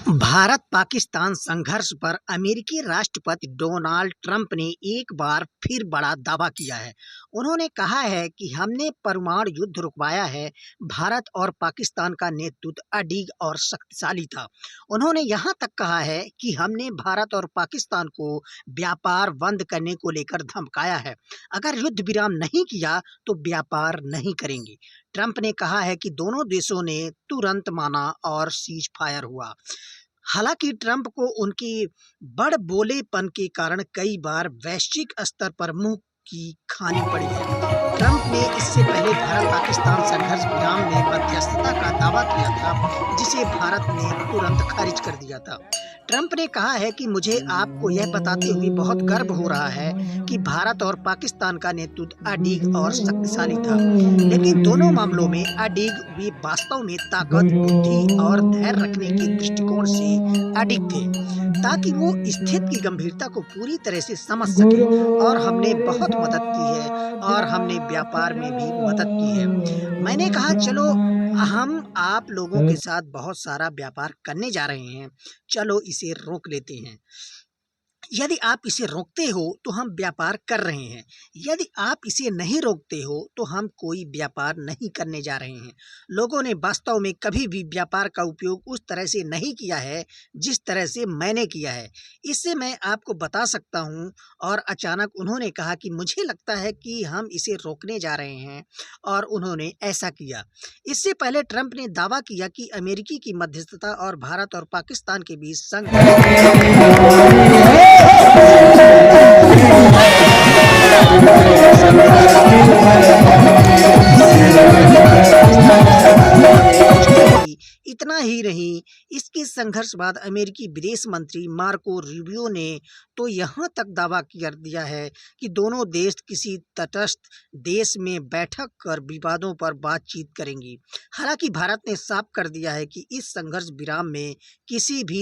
भारत पाकिस्तान संघर्ष पर अमेरिकी राष्ट्रपति डोनाल्ड ट्रंप ने एक बार फिर बड़ा दावा किया है। उन्होंने कहा है कि हमने परमाणु युद्ध रुकवाया है। भारत और पाकिस्तान का नेतृत्व अडिग और शक्तिशाली था। उन्होंने यहां तक कहा है कि हमने भारत और पाकिस्तान को व्यापार बंद करने को लेकर धमकाया है। अगर युद्ध विराम नहीं किया तो व्यापार नहीं करेंगे। ट्रंप ने कहा है कि दोनों देशों ने तुरंत माना और सीज फायर हुआ। हालांकि ट्रंप को उनकी बड़बोलेपन के कारण कई बार वैश्विक स्तर पर मुंह की खानी पड़ी है। ट्रंप ने इससे पहले भारत पाकिस्तान संघर्ष विराम में मध्यस्थता का दावा किया था, जिसे भारत ने तुरंत खारिज कर दिया था। ट्रंप ने कहा है कि मुझे आपको यह बताते हुए बहुत गर्व हो रहा है कि भारत और पाकिस्तान का नेतृत्व अडिग और शक्तिशाली था, लेकिन दोनों मामलों में अडिग वे वास्तव में ताकत, बुद्धि और धैर्य रखने के दृष्टिकोण से अडिग थे, ताकि वो स्थिति की गंभीरता को पूरी तरह से समझ सके। और हमने बहुत मदद की है और हमने व्यापार में भी मदद की है। मैंने कहा, चलो हम आप लोगों के साथ बहुत सारा व्यापार करने जा रहे हैं, चलो इसे रोक लेते हैं। यदि आप इसे रोकते हो तो हम व्यापार कर रहे हैं, यदि आप इसे नहीं रोकते हो तो हम कोई व्यापार नहीं करने जा रहे हैं। लोगों ने वास्तव में कभी भी व्यापार का उपयोग उस तरह से नहीं किया है जिस तरह से मैंने किया है। इससे मैं आपको बता सकता हूं। और अचानक उन्होंने कहा कि मुझे लगता है कि हम इसे रोकने जा रहे हैं, और उन्होंने ऐसा किया। इससे पहले ट्रंप ने दावा किया कि अमेरिकी की मध्यस्थता और भारत और पाकिस्तान के बीच इतना ही नहीं, इसके संघर्ष बाद अमेरिकी विदेश मंत्री मार्को रूबियो ने तो यहाँ तक दावा कर दिया है कि दोनों देश किसी तटस्थ देश में बैठक कर विवादों पर बातचीत करेंगी। हालांकि भारत ने साफ कर दिया है कि इस संघर्ष विराम में किसी भी